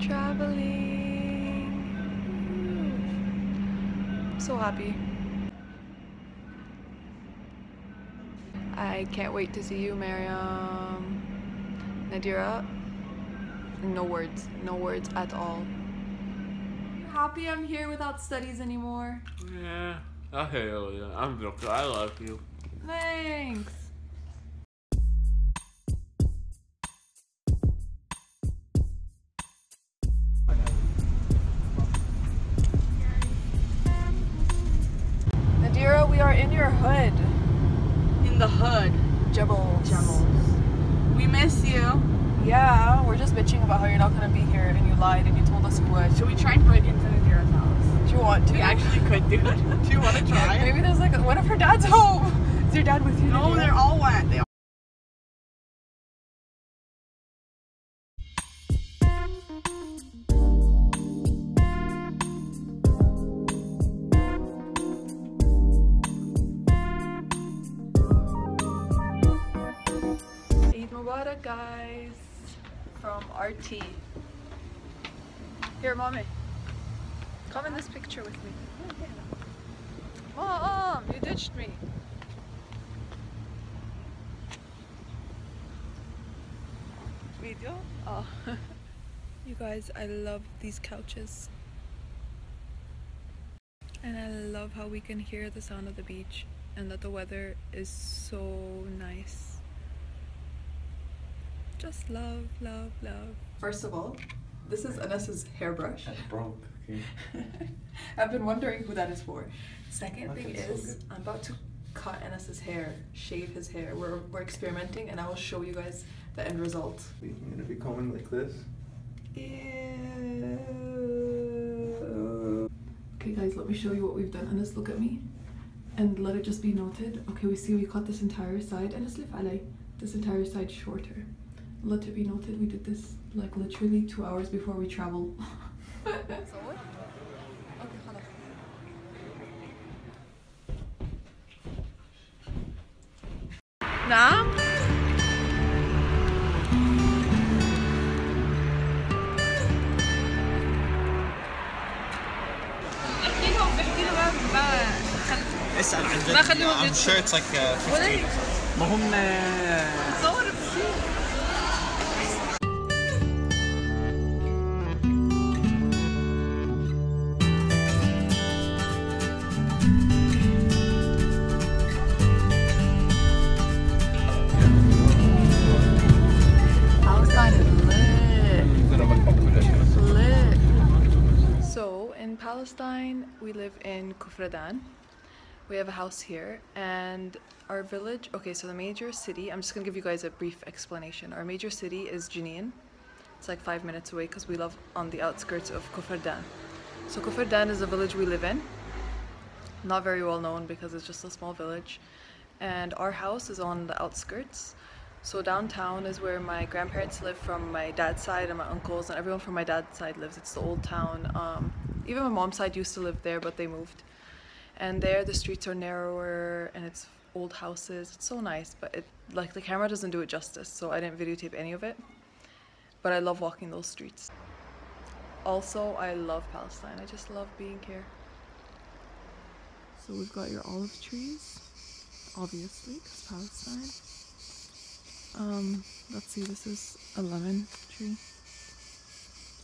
traveling. I'm so happy. I can't wait to see you, Mariam. Nadira, no words at all. You happy I'm here without studies anymore? Yeah, I hear you. I'm joking. I love you. Thanks. Nadira, we are in your hood. In the hood. Jebels. We miss you. Yeah, we're just bitching about how you're not gonna be here and you lied and you told us you would. Should we try and break into Nadira's house? Do you want to? We actually could do it. Do you want to try? Maybe there's like, what if her dad's home? Is your dad with you? No, they're all wet. They all Eid Mubarak, guys, from RT. Here, mommy, come in this picture with me. Mom, you ditched me. Video? Oh. You guys, I love these couches. And I love how we can hear the sound of the beach and that the weather is so nice. Just love, love, love. First of all, this is Anes's hairbrush. That's broke. Okay. I've been wondering who that is for. Second thing is, I'm about to cut Anes's hair, shave his hair. We're experimenting and I will show you guys the end result. You're gonna be combing like this? Ew. Okay guys, let me show you what we've done. Anes, look at me. And let it just be noted. Okay, we cut this entire side. Anes, lif alay. This entire side shorter. Let it be noted, we did this like literally 2 hours before we travel. نعم. اسأل عن جد. I'm sure it's like 50. ما هم صور بشيء. Palestine is lit. So in Palestine we live in Kufradan. We have a house here and our village, okay, so the major city, I'm just gonna give you guys a brief explanation. Our major city is Jenin. It's like 5 minutes away because we live on the outskirts of Kufradan. So Kufradan is a village we live in. Not very well known because it's just a small village. And our house is on the outskirts. So downtown is where my grandparents live from my dad's side and my uncles and everyone from my dad's side lives. It's the old town. Even my mom's side used to live there, but they moved. And there the streets are narrower and it's old houses. It's so nice, but like the camera doesn't do it justice, so I didn't videotape any of it. But I love walking those streets. Also, I love Palestine. I just love being here. So we've got your olive trees, obviously, because Palestine. Let's see, this is a lemon tree.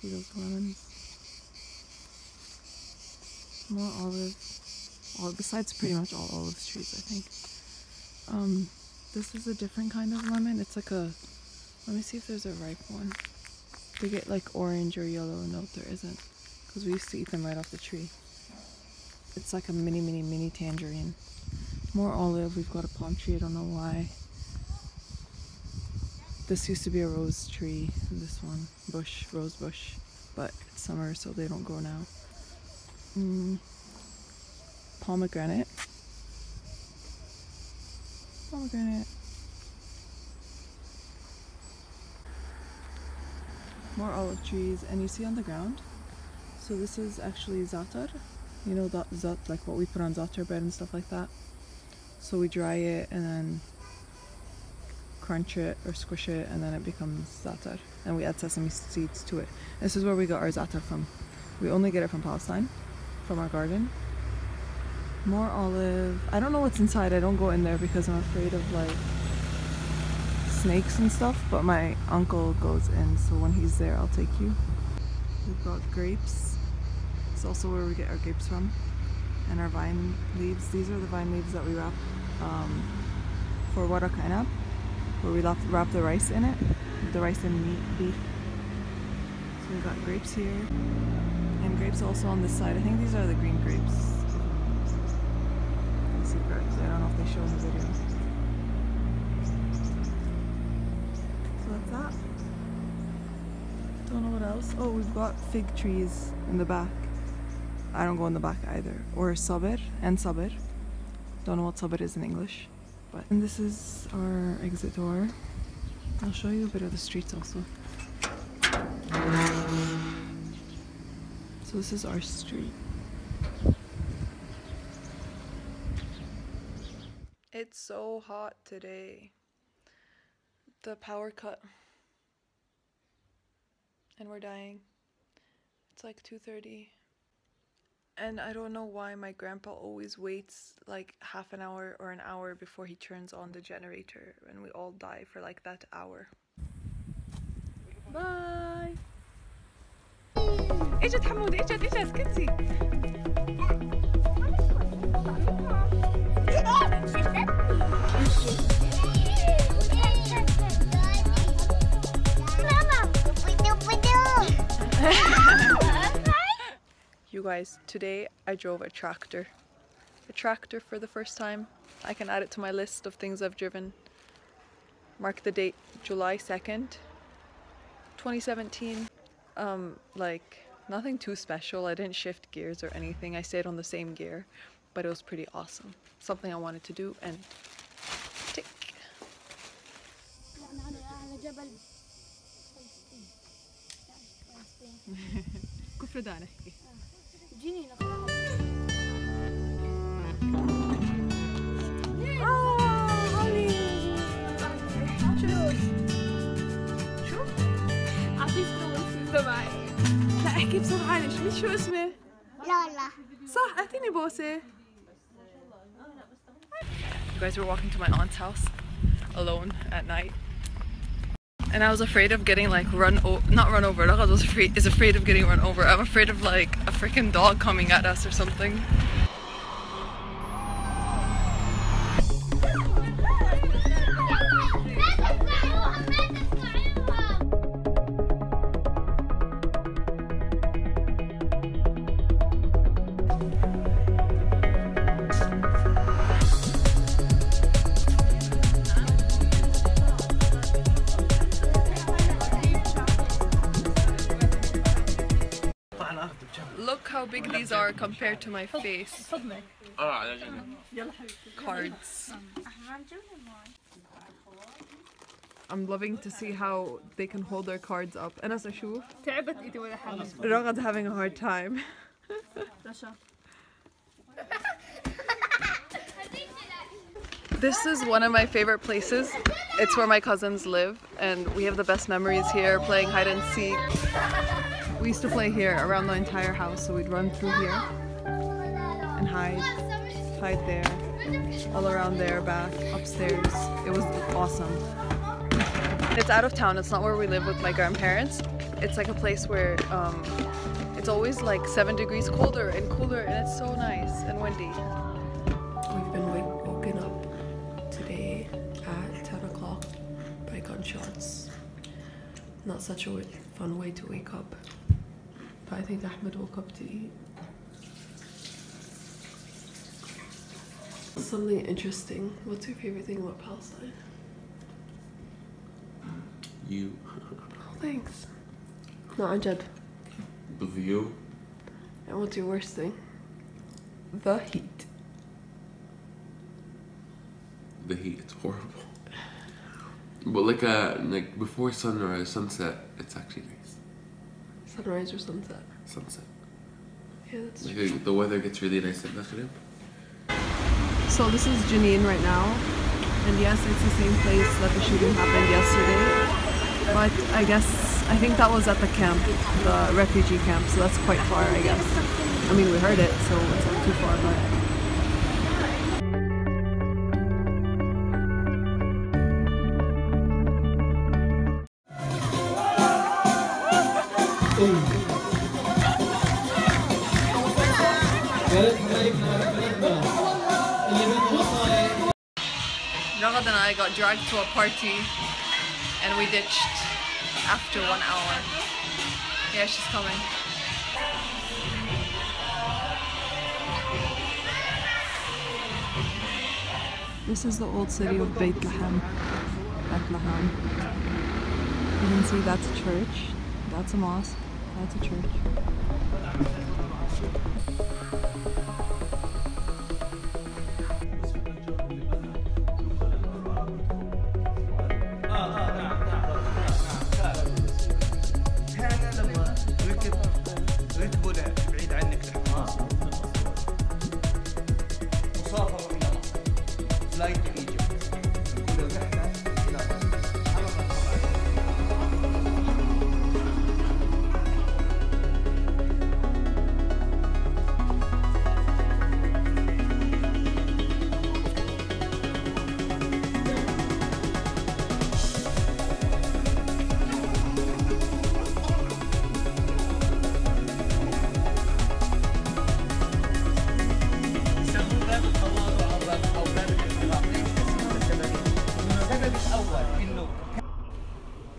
See those lemons? More olives. Besides pretty much all olive trees, I think. This is a different kind of lemon. It's like a, let me see if there's a ripe one. They get like orange or yellow. No, there isn't, because we used to eat them right off the tree. It's like a mini tangerine. More olive. We've got a palm tree. I don't know why. This used to be a rose tree. And this one, rose bush, but it's summer, so they don't grow now. Pomegranate. More olive trees, and you see on the ground, so this is actually za'atar. You know that like what we put on za'atar bread and stuff like that. So we dry it and then crunch it or squish it and then it becomes za'atar, and we add sesame seeds to it. This is where we got our za'atar from. We only get it from Palestine, from our garden. More olive. I don't know what's inside. I don't go in there because I'm afraid of like snakes and stuff, but my uncle goes in, so when he's there I'll take you. We've got grapes. It's also where we get our grapes from. And our vine leaves. These are the vine leaves that we wrap for warak anab, where we wrap the rice in it, the rice and meat, beef. So we've got grapes here, and grapes also on this side. I think these are the green grapes. Grapes. I don't know if they show in the video. So that's that. Don't know what else. Oh, we've got fig trees in the back. I don't go in the back either. Or sabir and sabir. Don't know what sabir is in English. But and this is our exit door. I'll show you a bit of the streets also. So this is our street. It's so hot today. The power cut. And we're dying. It's like 2:30. And I don't know why my grandpa always waits like half an hour or an hour before he turns on the generator, and we all die for like that hour. Bye! اجت حمود اجت كنتي You guys, today I drove a tractor. A tractor for the first time. I can add it to my list of things I've driven. Mark the date, July 2nd, 2017. Like, nothing too special. I didn't shift gears or anything. I stayed on the same gear, but it was pretty awesome. Something I wanted to do, and tick. كفر دانه لا احكي بصوت عالي. شو اسمه؟ لا صح اعطيني بوسه. You guys, were walking to my aunt's house alone at night, and I was afraid of getting like not run over. I was afraid of getting run over. I'm afraid of like a freaking dog coming at us or something. Look how big these are compared to my face. Cards. I'm loving to see how they can hold their cards up. أنا أشوف. تعبت إيدي ولا حاجة. رغد having a hard time. This is one of my favorite places. It's where my cousins live, and we have the best memories here, playing hide and seek. We used to play here around the entire house, so we'd run through here and hide there, all around there, back, upstairs. It was awesome. It's out of town. It's not where we live with my grandparents. It's like a place where it's always like 7 degrees colder and cooler, and it's so nice and windy. We've been woken up today at 10 o'clock by gunshots. Not such a fun way to wake up. But I think Ahmed woke up to eat. Something interesting. What's your favorite thing about Palestine? You. Oh, thanks. No, Anjad. The view. And what's your worst thing? The heat. The heat. It's horrible. But like before sunrise, sunset, it's actually nice. Sunrise or sunset? Sunset. Yeah, that's like true. The weather gets really nice at Maghrib. So this is Janine right now, and yes, it's the same place that the shooting happened yesterday, but I guess I think that was at the camp, the refugee camp, so that's quite far, I guess. I mean, we heard it, so it's not too far, but... Ragad and I got dragged to a party and we ditched after 1 hour. Yeah, she's coming. This is the old city of Bethlehem. Bethlehem. You can see that's a church, that's a mosque, that's a church.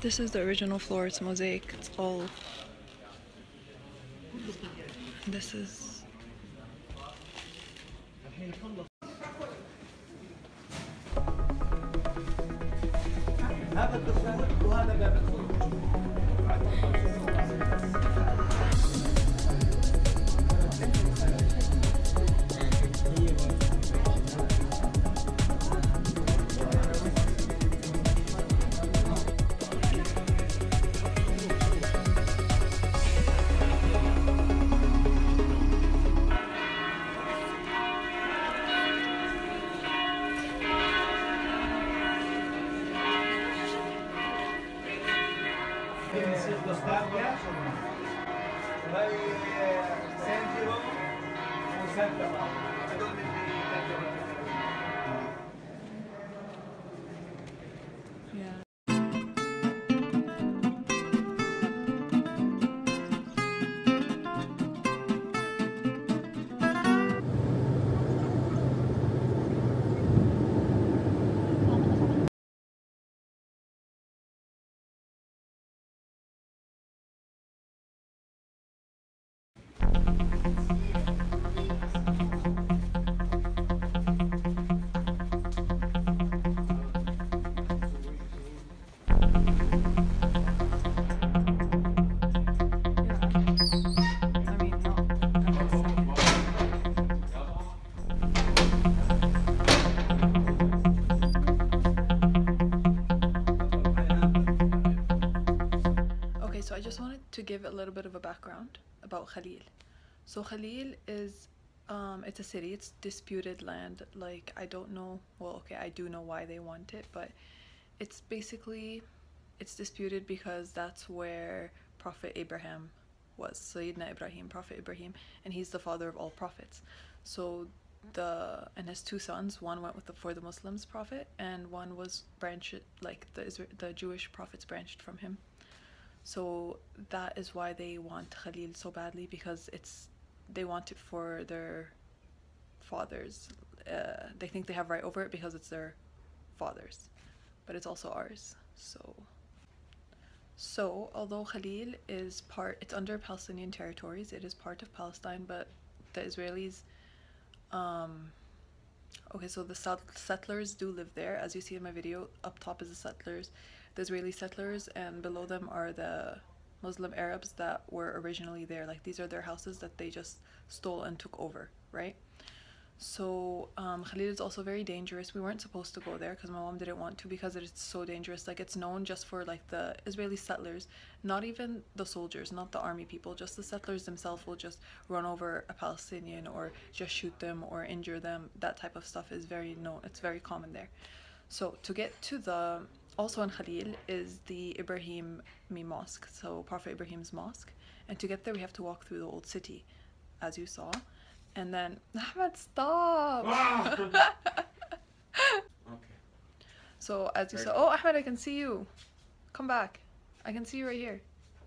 This is the original floor, it's mosaic, it's all... This is... Yeah. So I just wanted to give a little bit of a background about Khalil. So Khalil is, it's a city, it's disputed land. Like, I don't know, well, okay, I do know why they want it, but it's basically, it's disputed because that's where Prophet Abraham was, Sayyidina Ibrahim, Prophet Ibrahim, and he's the father of all prophets. So and his two sons, one went for the Muslims prophet, and one was branched, like the Jewish prophets branched from him. So that is why they want Khalil so badly, because they want it for their fathers. They think they have right over it because it's their fathers, but it's also ours. So although Khalil is it's under Palestinian territories, it is part of Palestine, but the Israelis, okay, so the settlers do live there. As you see in my video, up top is the settlers, the Israeli settlers, and below them are the Muslim Arabs that were originally there. Like, these are their houses that they just stole and took over, right? So Khalil is also very dangerous. We weren't supposed to go there because my mom didn't want to, because it's so dangerous. Like, it's known just for like the Israeli settlers, not even the soldiers, not the army people, just the settlers themselves will just run over a Palestinian or just shoot them or injure them. That type of stuff is very known, it's very common there. So to get to the Also in Khalil is the Ibrahimi Mosque, so Prophet Ibrahim's mosque. And to get there, we have to walk through the old city, as you saw. And then, Ahmed, stop! Okay. So as you saw, oh Ahmed, I can see you. Come back. I can see you right here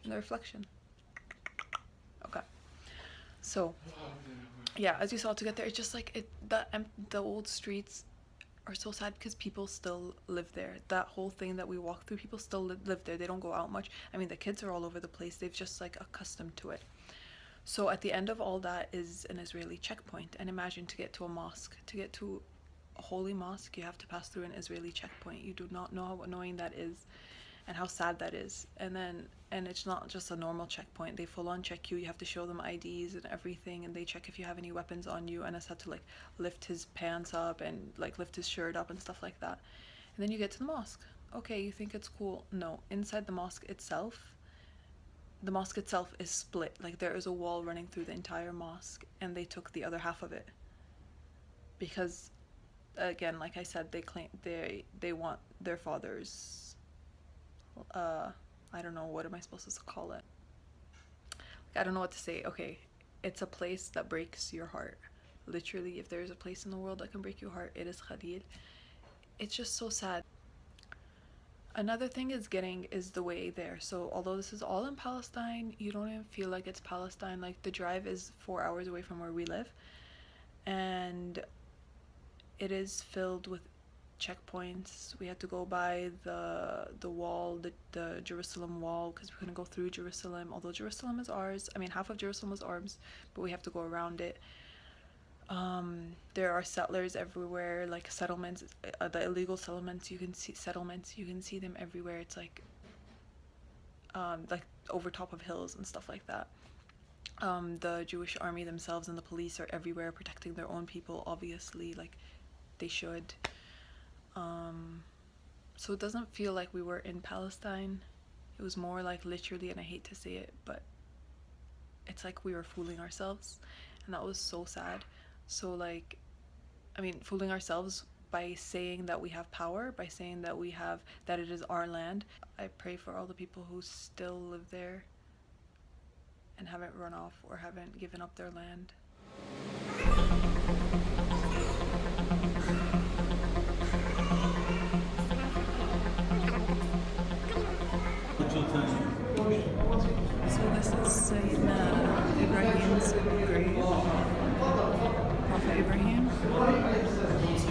in the reflection. Okay. So yeah, as you saw, to get there, it's just like the old streets are so sad because people still live there. That whole thing that we walk through, people still live there. They don't go out much. I mean, the kids are all over the place. They've just like accustomed to it. So at the end of all that is an Israeli checkpoint. And imagine, to get to a mosque, to get to a holy mosque, you have to pass through an Israeli checkpoint. You do not know how annoying that is and how sad that is. And it's not just a normal checkpoint. They full on check you. You have to show them IDs and everything, and they check if you have any weapons on you. And I had to like lift his pants up and like lift his shirt up and stuff like that. And then you get to the mosque. Okay, you think it's cool. No, inside the mosque itself is split. Like there is a wall running through the entire mosque, and they took the other half of it because, again, like I said, they claim they want their father's I don't know, what am I supposed to call it? I don't know what to say. Okay, it's a place that breaks your heart. Literally, if there's a place in the world that can break your heart, it is Khalil. It's just so sad. Another thing is the way there. So although this is all in Palestine, you don't even feel like it's Palestine. Like the drive is 4 hours away from where we live, and it is filled with checkpoints. We had to go by the wall, the Jerusalem wall, because we couldn't go through Jerusalem, although Jerusalem is ours. I mean, half of Jerusalem is ours, but we have to go around it. There are settlers everywhere, like settlements, the illegal settlements. You can see them everywhere. It's like over top of hills and stuff like that. The Jewish army themselves and the police are everywhere protecting their own people, obviously, like they should. So it doesn't feel like we were in Palestine. It was more like literally, and I hate to say it, but it's like we were fooling ourselves, and that was so sad. So like, I mean, fooling ourselves by saying that we have power, by saying that that it is our land. I pray for all the people who still live there and haven't run off or haven't given up their land. So this is Sayyidina Ibrahim's grave, Prophet Ibrahim,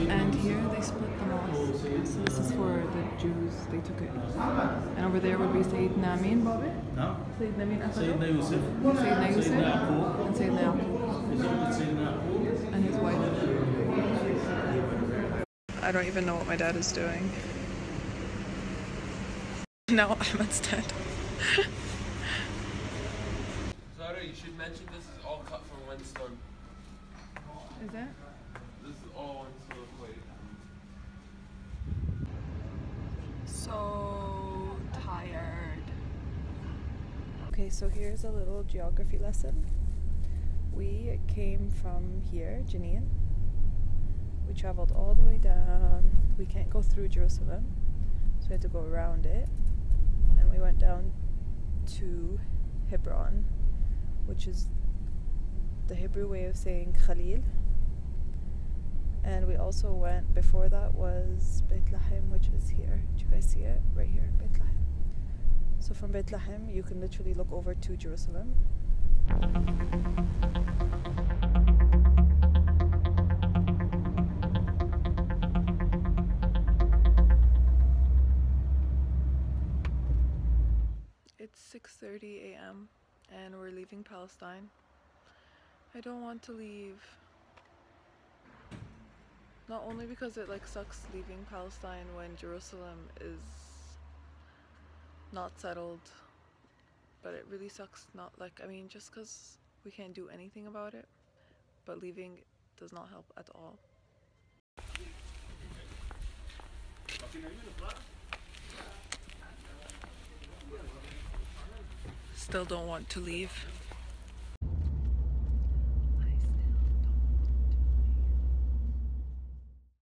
and here they split the mosque. So this is for the Jews, they took it. And over there would be Sayyidina Amin, Bobby? No. Sayyidina Amin, Sayyidina Yusuf. Sayyidina Yusuf. Yaqub. And Sayyidina Yaqub. And his wife. I don't even know what my dad is doing. Now Ahmed's dead. Sorry, you should mention this is all cut from one stone. Is it? This is all one stone plate. So tired. Okay, so here's a little geography lesson. We came from here, Jenin. We traveled all the way down. We can't go through Jerusalem, so we had to go around it. And we went down to Hebron, which is the Hebrew way of saying Khalil. And we also went, before that was Bethlehem, which is here. Do you guys see it? Right here, Bethlehem. So from Bethlehem, you can literally look over to Jerusalem. It's 6:30 a.m. and we're leaving Palestine. I don't want to leave. Not only because it like sucks leaving Palestine when Jerusalem is not settled, but it really sucks not like, I mean, just because we can't do anything about it, but leaving does not help at all. Still don't want to leave.